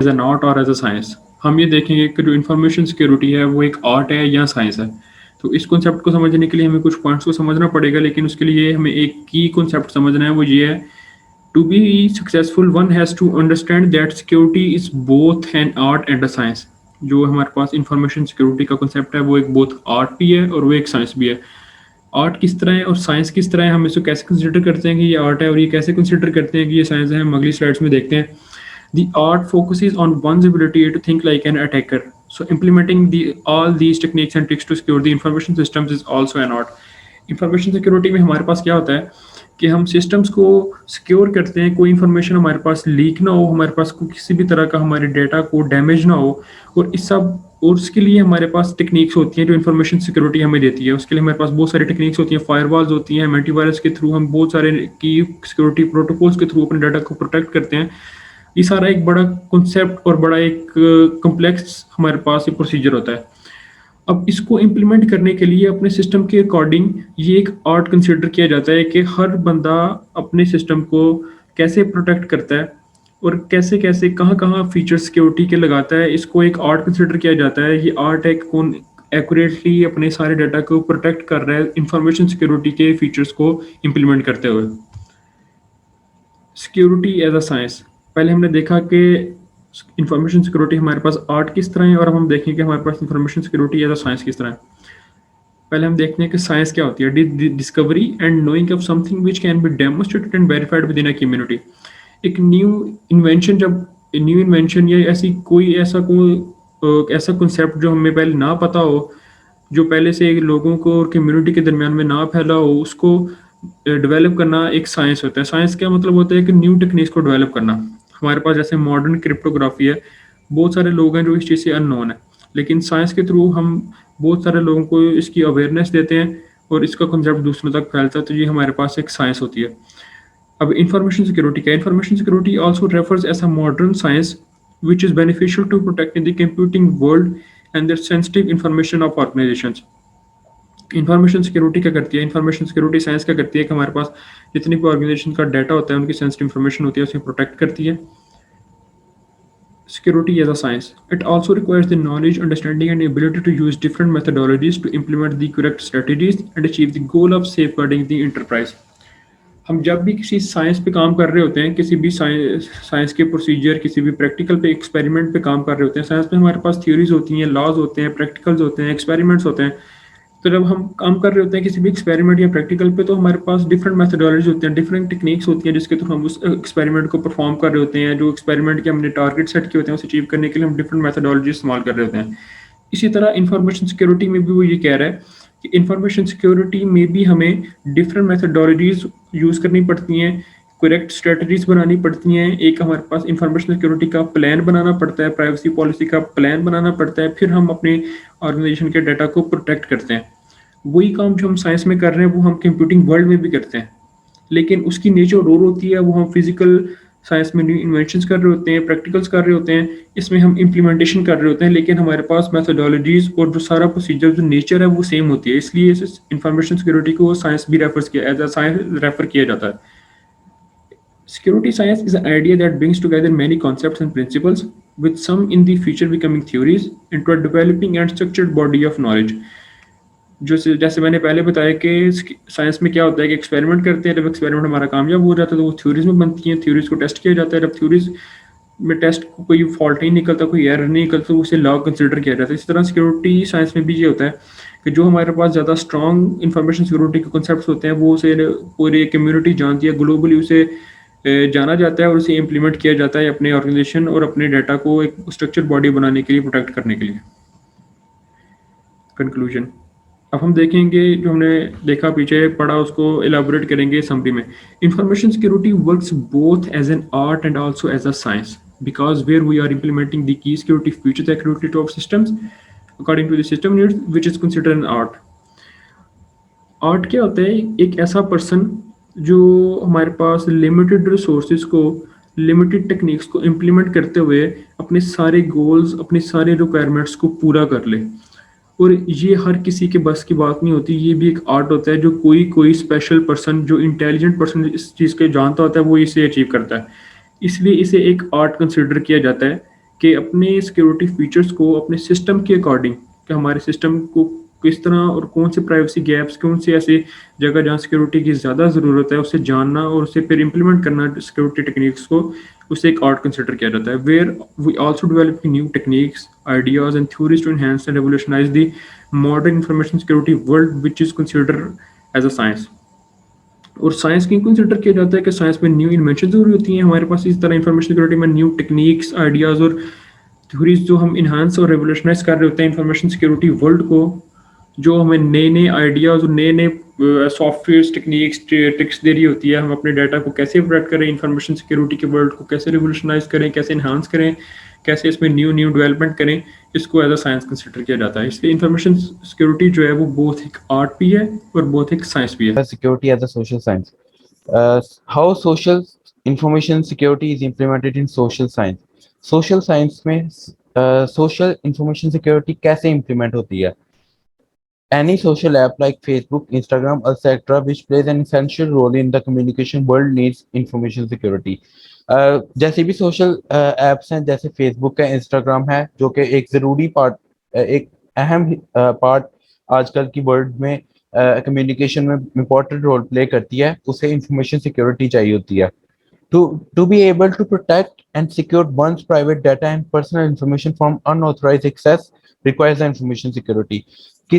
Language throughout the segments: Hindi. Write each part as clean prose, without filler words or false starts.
एज एन आर्ट और एज अ साइंस। हम ये देखेंगे कि जो इंफॉर्मेशन सिक्योरिटी है वो एक आर्ट है या साइंस है। तो इस कॉन्सेप्ट को समझने के लिए हमें कुछ पॉइंट्स को समझना पड़ेगा, लेकिन उसके लिए हमें एक की कॉन्सेप्ट समझना है, वो ये है: to be successful one has to understand that security is both an art and a science. जो हमारे पास इंफॉर्मेशन सिक्योरिटी का कॉन्सेप्ट है वो एक बोथ आर्ट भी है और वो एक साइंस भी है। आर्ट किस तरह है और साइंस किस तरह है, हम इसको कैसे कंसिडर करते हैं कि ये आर्ट है और ये कैसे कंसिडर करते हैं कि ये साइंस है, हम अगली स्लाइड्स में देखते हैं। The art focuses on one's ability to think like an attacker. So implementing all these techniques and tricks to secure the information systems is also an art. Information security में हमारे पास क्या होता है कि हम सिस्टम्स को सिक्योर करते हैं, कोई इन्फॉर्मेशन हमारे पास लीक ना हो, हमारे पास कोई किसी भी तरह का हमारे डेटा को डैमेज ना हो। और इस सब और उसके लिए हमारे पास टेक्निक्स होती हैं जो इन्फॉर्मेशन सिक्योरिटी हमें देती है। उसके लिए हमारे पास बहुत सारी टेक्निक्स होती हैं, फायरवॉल्स होती हैं, एंटीवायरस के थ्रू हम बहुत सारे की सिक्योरिटी प्रोटोकॉल्स के थ्रू अपने डाटा को प्रोटेक्ट करते हैं। ये सारा एक बड़ा कॉन्सेप्ट और बड़ा एक कॉम्प्लेक्स हमारे पास ये प्रोसीजर होता है। अब इसको इम्प्लीमेंट करने के लिए अपने सिस्टम के अकॉर्डिंग ये एक आर्ट कंसिडर किया जाता है कि हर बंदा अपने सिस्टम को कैसे प्रोटेक्ट करता है और कैसे कैसे कहाँ कहाँ फीचर सिक्योरिटी के लगाता है, इसको एक आर्ट कंसिडर किया जाता है। ये आर्ट है कि कौन एक्यूरेटली अपने सारे डाटा को प्रोटेक्ट कर रहा है इंफॉर्मेशन सिक्योरिटी के फीचर्स को इम्प्लीमेंट करते हुए। सिक्योरिटी एज अ साइंस, पहले हमने देखा कि इंफॉर्मेशन सिक्योरिटी हमारे पास आर्ट किस तरह है और अब हम देखेंगे कि हमारे पास information security as a science किस तरह है। पहले हम देखते हैं कि साइंस क्या होती है। Discovery and knowing of something which can be demonstrated and verified with in a community. एक न्यू इन्वेंशन, जब न्यू इन्वेंशन या कोई ऐसा कॉन्सेप्ट जो हमें पहले ना पता हो, जो पहले से लोगों को और कम्युनिटी के दरमियान में ना फैला हो, उसको डेवलप करना एक साइंस होता है। साइंस का मतलब होता है कि न्यू टेक्निक्स को डेवलप करना। हमारे पास जैसे मॉडर्न क्रिप्टोग्राफी है, बहुत सारे लोग हैं जो इस चीज़ से अननोन है, लेकिन साइंस के थ्रू हम बहुत सारे लोगों को इसकी अवेयरनेस देते हैं और इसका कॉन्सेप्ट दूसरों तक फैलता है। तो ये हमारे पास एक साइंस होती है। अब इंफॉर्मेशन सिक्योरिटी क्या? Information security also refers as a modern science which is beneficial to protect in the computing world and the sensitive information of organisations. Information security क्या करती है? इंफॉर्मेशन सिक्योरिटी साइंस क्या करती है कि हमारे पास जितनी भी ऑर्गेनाइजेशन का डाटा होता है, उनकी सेंसिटिव इंफॉर्मेशन होती है, उसे प्रोटेक्ट करती है। Security as a science. It also requires the knowledge, understanding, and ability to use different methodologies to implement the correct strategies and achieve the goal of safeguarding the enterprise. हम जब भी किसी साइंस पे काम कर रहे होते हैं, किसी भी साइंस के प्रोसीजर, किसी भी प्रैक्टिकल पे एक्सपेरिमेंट पे काम कर रहे होते हैं, साइंस में हमारे पास थ्योरीज होती हैं, लॉज होते हैं, प्रैक्टिकल्स होते हैं, एक्सपेरिमेंट्स होते हैं। तो जब हम काम कर रहे होते हैं किसी भी एक्सपेरिमेंट या प्रैक्टिकल पे, तो हमारे पास डिफरेंट मेथोडोलॉजी होती हैं, डिफरेंट टेक्निक्स होती हैं जिसके थ्रू हम उस एक्सपेरिमेंट को परफॉर्म कर रहे होते हैं। जो एक्सपेरिमेंट के हमने टारगेट सेट किए होते हैं उसे अचीव करने के लिए हम डिफरेंट मेथोडोलॉजी इस्तेमाल कर रहे होते हैं। इसी तरह इंफॉर्मेशन सिक्योरिटी में भी वो ये कह रहा है कि इंफॉर्मेशन सिक्योरिटी में भी हमें डिफरेंट मेथोडोलॉजीज यूज़ करनी पड़ती हैं, करेक्ट स्ट्रेटजीज बनानी पड़ती हैं। एक हमारे पास इंफॉर्मेशन सिक्योरिटी का प्लान बनाना पड़ता है, प्राइवेसी पॉलिसी का प्लान बनाना पड़ता है, फिर हम अपने ऑर्गेनाइजेशन के डाटा को प्रोटेक्ट करते हैं। वही काम जो हम साइंस में कर रहे हैं वो हम कंप्यूटिंग वर्ल्ड में भी करते हैं, लेकिन उसकी नेचर और होती है। वो हम फिजिकल साइंस में न्यू इन्वेंशंस कर रहे होते हैं, प्रैक्टिकल्स कर रहे होते हैं, इसमें हम इम्प्लीमेंटेशन कर रहे होते हैं, लेकिन हमारे पास मैथोडोलॉजीज और जो सारा प्रोसीजर जो नेचर है वो सेम होती है। इसलिए इस इंफॉर्मेशन सिक्योरिटी को साइंस भी एज अ साइंस रेफर किया जाता है। Security science is an idea that brings together many concepts and principles, with some in the future becoming theories, into a developing and structured body of knowledge. जो जैसे मैंने पहले बताया कि साइंस में क्या होता है कि एक्सपेरिमेंट करते हैं, जब एक्सपेरिमेंट हमारा कामयाब हो जाता है तो वो थ्योरीज में बनती हैं, थ्योरीज को टेस्ट किया जाता है। जब थ्योरीज में टेस्ट को कोई फॉल्ट नहीं निकलता, कोई एरर नहीं निकलता, तो उसे लॉ कंसिडर किया जाता है। इसी तरह सिक्योरिटी साइंस में भी ये होता है कि जो हमारे पास ज़्यादा स्ट्रॉन्ग इंफॉर्मेशन सिक्योरिटी के कॉन्सेप्ट्स होते हैं वो उसे पूरी कम्युनिटी जानती है, ग्लोबली उसे जाना जाता है और उसे इम्प्लीमेंट किया जाता है अपने ऑर्गेनाइजेशन और अपने डाटा को एक स्ट्रक्चर बॉडी बनाने के लिए, प्रोटेक्ट करने के लिए। कंक्लूजन, अब हम देखेंगे जो हमने देखा पीछे पढ़ा उसको एलाबोरेट करेंगे समरी में। Information security works both as an art and also as a science because where we are implementing the key security features accurately to our systems according to the system needs, which is considered an art. Art क्या होता है? एक ऐसा पर्सन जो हमारे पास लिमिटेड रिसोर्सेज को, लिमिटेड टेक्निक्स को इम्प्लीमेंट करते हुए अपने सारे गोल्स, अपने सारे रिक्वायरमेंट्स को पूरा कर ले। और ये हर किसी के बस की बात नहीं होती, ये भी एक आर्ट होता है जो कोई स्पेशल पर्सन, जो इंटेलिजेंट पर्सन इस चीज़ के जानता होता है, वो इसे अचीव करता है। इसलिए इसे एक आर्ट कंसिडर किया जाता है कि अपने सिक्योरिटी फीचर्स को अपने सिस्टम के अकॉर्डिंग, कि हमारे सिस्टम को किस तरह और कौन से प्राइवेसी गैप्स, कौन से ऐसे जगह जहाँ सिक्योरिटी की ज़्यादा ज़रूरत है, उसे जानना और उसे फिर इम्प्लीमेंट करना सिक्योरिटी टेक्निक्स को, उसे एक आर्ट कंसिडर किया जाता है। Where we also develop new techniques, ideas and theories to enhance and revolutionise the modern information security world which is consider as a science. और साइंस की कंसिडर किया जाता है कि साइंस में न्यू इन्वेंशन जरूरी होती हैं हमारे पास। इस तरह इंफॉर्मेशन सिक्योरिटी में न्यू टेक्निक्स, आइडियाज़ और थ्योरीज जो हम इन्हांस और रेवोल्यूशनाइज कर रहे होते हैं इंफॉर्मेशन सिक्योरिटी वर्ल्ड को, जो हमें नए नए आइडियाज़ और नए नए सॉफ्टवेयर टेक्निक्स ट्रिक्स दे रही होती है। हम अपने डाटा को कैसे प्रोटेक्ट करें, इंफॉर्मेशन सिक्योरिटी के वर्ल्ड को कैसे रिवोल्यूशनाइज करें, कैसे इन्हांस करें, कैसे इसमें न्यू न्यू डेवलपमेंट करें, इसको एज अ साइंस कंसिडर किया जाता है। इसलिए इंफॉर्मेशन सिक्योरिटी जो है वो बहुत एक आर्ट भी है और बहुत एक साइंस भी है। security as a social science. How social information security is implemented in social science. Social science में social information security कैसे implement होती है? Any social app like Facebook, Instagram, etc., which plays an essential role in the communication world needs information security. जैसे भी सोशल एप्स हैं, जैसे फेसबुक है, इंस्टाग्राम है, जो कि एक ज़रूरी पार्ट, एक अहम पार्ट आजकल की वर्ल्ड में कम्युनिकेशन में इम्पोर्टेंट रोल प्ले करती है, उसे इंफॉर्मेशन सिक्योरिटी चाहिए होती है। To be able to protect and secure one's private data and personal information from unauthorized access requires the information security. कि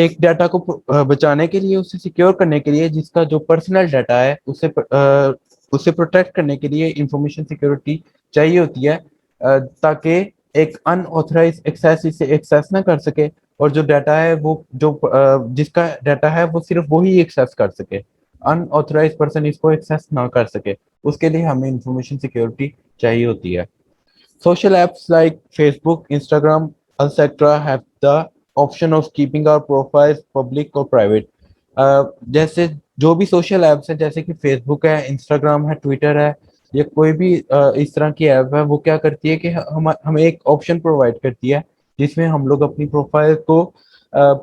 एक डाटा को बचाने के लिए, उसे सिक्योर करने के लिए, जिसका जो पर्सनल डाटा है उसे प्रोटेक्ट करने के लिए इंफॉर्मेशन सिक्योरिटी चाहिए होती है, ताकि एक अनऑथराइज एक्सेस इसे एक्सेस ना कर सके, और जो डाटा है वो जो जिसका डाटा है वो सिर्फ वही एक्सेस कर सके, अनऑथराइज पर्सन इसको एक्सेस ना कर सके। उसके लिए हमें इंफॉर्मेशन सिक्योरिटी चाहिए होती है। Social apps like Facebook, Instagram, etc. have the option of keeping our profiles public or private. जैसे जो भी सोशल एप्स हैं, जैसे कि फेसबुक है, इंस्टाग्राम है, ट्विटर है, या कोई भी इस तरह की ऐप है, वो क्या करती है कि हम हमें एक ऑप्शन प्रोवाइड करती है जिसमें हम लोग अपनी प्रोफाइल को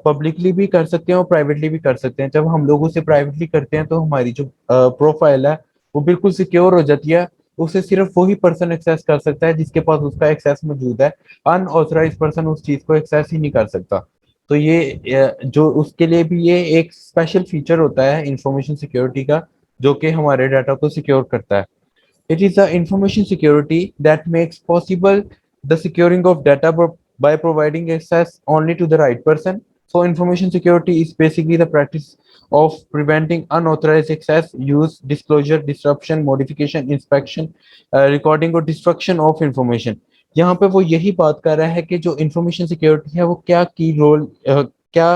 पब्लिकली भी कर सकते हैं और प्राइवेटली भी कर सकते हैं। जब हम लोग उसे प्राइवेटली करते हैं तो हमारी जो प्रोफाइल है वो बिल्कुल सिक्योर हो जाती है। उसे सिर्फ वही पर्सन एक्सेस कर सकता है जिसके पास उसका एक्सेस मौजूद है। अनऑथराइज पर्सन उस चीज को एक्सेस ही नहीं कर सकता। तो ये जो उसके लिए भी ये एक स्पेशल फीचर होता है इंफॉर्मेशन सिक्योरिटी का, जो कि हमारे डाटा को सिक्योर करता है। It is the information security that makes possible the securing of data by providing access only to the right person. So information security is basically the practice of preventing unauthorized access, use, disclosure, disruption, modification, inspection, recording और destruction of information. यहाँ पे वो यही बात कर रहा है कि जो इंफॉर्मेशन सिक्योरिटी है वो क्या की रोल, क्या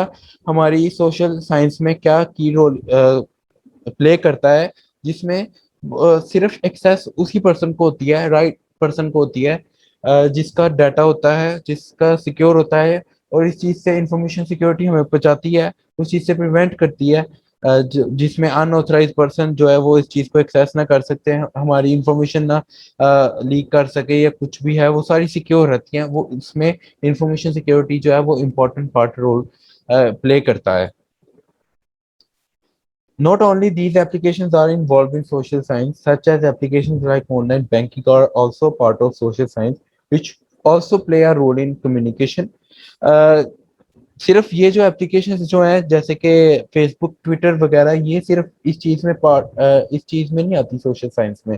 हमारी सोशल साइंस में क्या की रोल प्ले करता है, जिसमें सिर्फ एक्सेस उसी पर्सन को होती है, राइट पर्सन को होती है, जिसका डाटा होता है, जिसका सिक्योर होता है। और इस चीज से इंफॉर्मेशन सिक्योरिटी हमें बचाती है, उस चीज से प्रिवेंट करती है, जिसमें अनऑथराइज पर्सन जो है वो इस चीज को एक्सेस ना कर सकते हैं, हमारी इंफॉर्मेशन ना लीक कर सके, या कुछ भी है वो सारी सिक्योर रहती हैं। वो इसमें इंफॉर्मेशन सिक्योरिटी जो है वो इम्पोर्टेंट पार्ट रोल प्ले करता है। Not only these applications are involved in social science, such as applications like online banking are also part of social science, which also play a role in communication. Uh, सिर्फ ये जो एप्लीकेशंस जो हैं, जैसे कि फेसबुक, ट्विटर वगैरह, ये सिर्फ इस चीज में नहीं आती सोशल साइंस में।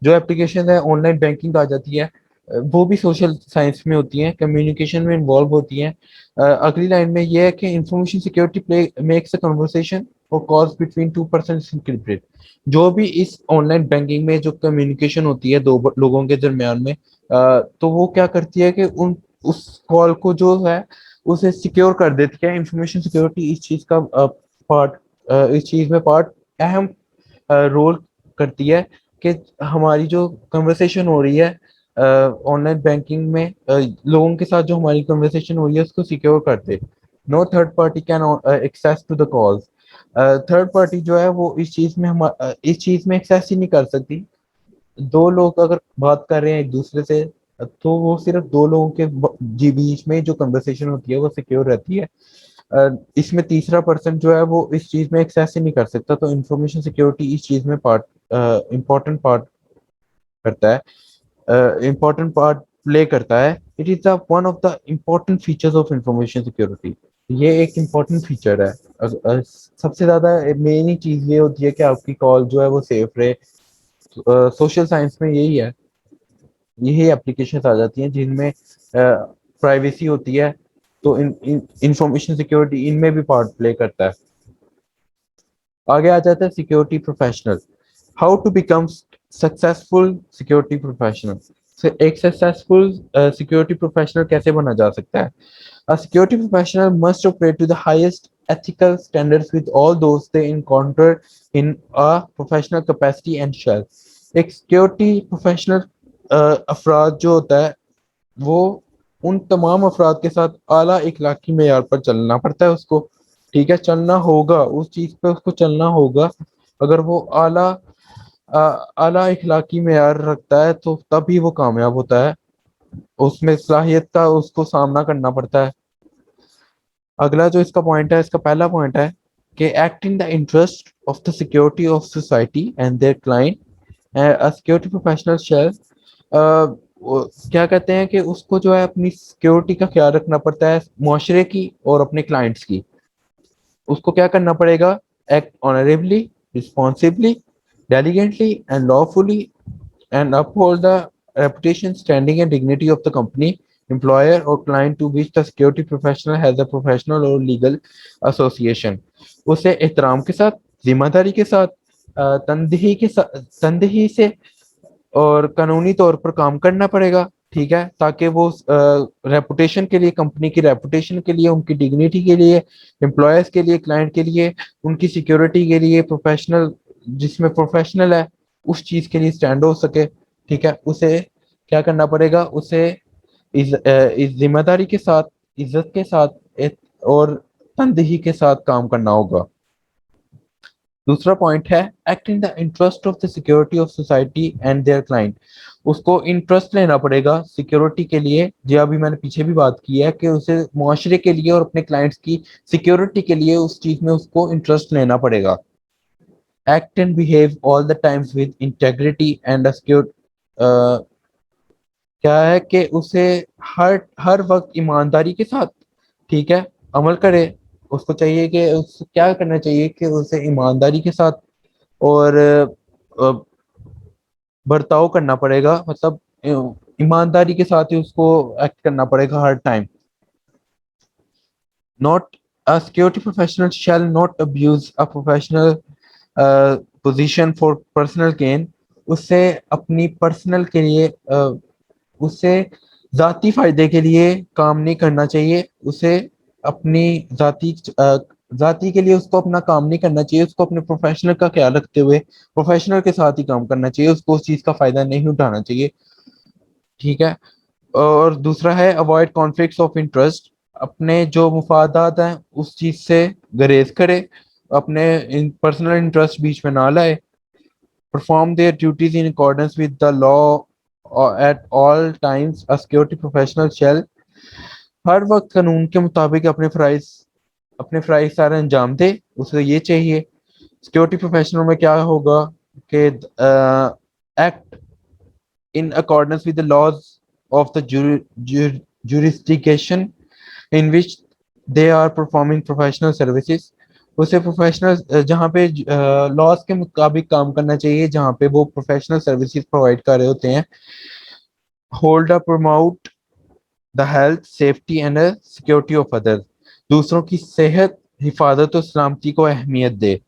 जो एप्लीकेशन है, ऑनलाइन बैंकिंग आ जाती है, वो भी सोशल साइंस में होती हैं, कम्युनिकेशन में इन्वॉल्व होती हैं। अगली लाइन में ये है कि information security play makes a conversation और calls between two person encrypted. जो भी इस ऑनलाइन बैंकिंग में जो कम्युनिकेशन होती है दो लोगों के दरमियान में, तो वो क्या करती है कि उन उस कॉल को जो है उसे सिक्योर कर देती है। इंफॉर्मेशन सिक्योरिटी इस चीज का पार्ट, इस चीज में पार्ट अहम रोल करती है कि हमारी जो कन्वर्सेशन हो रही है ऑनलाइन बैंकिंग में, लोगों के साथ जो हमारी कन्वर्सेशन हो रही है उसको सिक्योर करते। No third party can access to the calls. Third party जो है वो इस चीज में एक्सेस ही नहीं कर सकती। दो लोग अगर बात कर रहे हैं एक दूसरे से, तो वो सिर्फ दो लोगों के जी बीच में जो कन्वर्सेशन होती है वो सिक्योर रहती है। इसमें तीसरा पर्सन जो है वो इस चीज में एक्सेस ही नहीं कर सकता। तो इंफॉर्मेशन सिक्योरिटी इस चीज में पार्ट इम्पोर्टेंट पार्ट करता है, इम्पोर्टेंट पार्ट प्ले करता है, it is the one of the important features of information security. ये एक इम्पोर्टेंट फीचर है। सबसे ज्यादा मेन ही चीज ये होती है कि आपकी कॉल जो है वो सेफ रहे। सोशल साइंस में यही है, यही एप्लीकेशंस आ जाती हैं जिनमें प्राइवेसी होती है, तो इन इंफॉर्मेशन सिक्योरिटी इनमें भी पार्ट प्ले करता है। आगे आ जाता है security professional. How to become successful security professional. एक सक्सेसफुल सिक्योरिटी प्रोफेशनल कैसे बना जा सकता है? A security professional must operate to the highest ethical standards with all those they encounter in a professional capacity and shell. एक सिक्योरिटी प्रोफेशनल अफराद जो होता है वो उन तमाम अफराद के साथ आला इखलाकी मेयार पर चलना पड़ता है उसको। ठीक है, चलना होगा, उस चीज पे उसको चलना होगा। अगर वो आला इखलाकी मेयार रखता है तो तभी वो कामयाब होता है, उसमें सलाहियत का उसको सामना करना पड़ता है। अगला जो इसका पॉइंट है, इसका पहला पॉइंट है कि act in the interest of the security of society and there client. Security professional share क्या कहते हैं कि उसको जो है अपनी सिक्योरिटी का ख्याल रखना पड़ता है मुआशरे की और अपने क्लाइंट्स की। उसको क्या करना पड़ेगा? Act honourably, responsibly, diligently and lawfully and uphold the reputation, standing, and dignity of the company, employer, or client to which the security professional has a professional or legal association। उसे एहतराम के साथ, जिम्मेदारी के साथ, तनदेही से और कानूनी तौर पर काम करना पड़ेगा। ठीक है, ताकि वो रेपुटेशन के लिए, कंपनी की रेपुटेशन के लिए, उनकी डिग्निटी के लिए, एम्प्लॉयर्स के लिए, क्लाइंट के लिए, उनकी सिक्योरिटी के लिए प्रोफेशनल, जिसमें प्रोफेशनल है उस चीज के लिए स्टैंड हो सके। ठीक है, उसे क्या करना पड़ेगा? उसे इस जिम्मेदारी के साथ, इज्जत के साथ और तनदेही के साथ काम करना होगा। दूसरा पॉइंट है act in the interest of the security of society and there client. उसको इंटरेस्ट लेना पड़ेगा सिक्योरिटी के लिए, जो अभी मैंने पीछे भी बात की है कि उसे मुआशरे के लिए और अपने क्लाइंट्स की सिक्योरिटी के लिए उस चीज में उसको इंटरेस्ट लेना पड़ेगा। Act and behave all the times with integrity and क्या है कि उसे हर हर वक्त ईमानदारी के साथ, ठीक है, अमल करे। उसको चाहिए कि उसको क्या करना चाहिए कि उसे ईमानदारी के साथ और बर्ताव करना पड़ेगा, मतलब ईमानदारी के साथ ही उसको एक्ट करना पड़ेगा हर time. Not a security professional shall not abuse a professional position for personal gain. उससे अपनी पर्सनल के लिए उसे जाती फायदे के लिए काम नहीं करना चाहिए। उसे अपनी जाति के लिए उसको अपना काम नहीं करना चाहिए। उसको अपने प्रोफेशनल का ख्याल रखते हुए प्रोफेशनल के साथ ही काम करना चाहिए। उसको उस चीज का फायदा नहीं उठाना चाहिए। ठीक है, और दूसरा है अवॉइड कॉन्फ्लिक्ट्स ऑफ इंटरेस्ट। अपने जो मुफादात हैं उस चीज से गुरेज करे, अपने पर्सनल इंटरेस्ट बीच में ना लाए। perform their duties in accordance with the law at all times। A security professional shall हर वक्त कानून के मुताबिक अपने फ़राइज़ सारे अंजाम दे। उसे ये चाहिए। सिक्योरिटी प्रोफेशनल में क्या होगा कि act in accordance with the laws of the jurisdiction in which they are performing professional services। उसे प्रोफेशनल जहाँ पे लॉज के मुताबिक काम करना चाहिए, जहाँ पे वो प्रोफेशनल सर्विसेज प्रोवाइड कर रहे होते हैं। Hold up promote the health, safety and security of others. दूसरों की सेहत, हिफाजत और सलामती को अहमियत दे।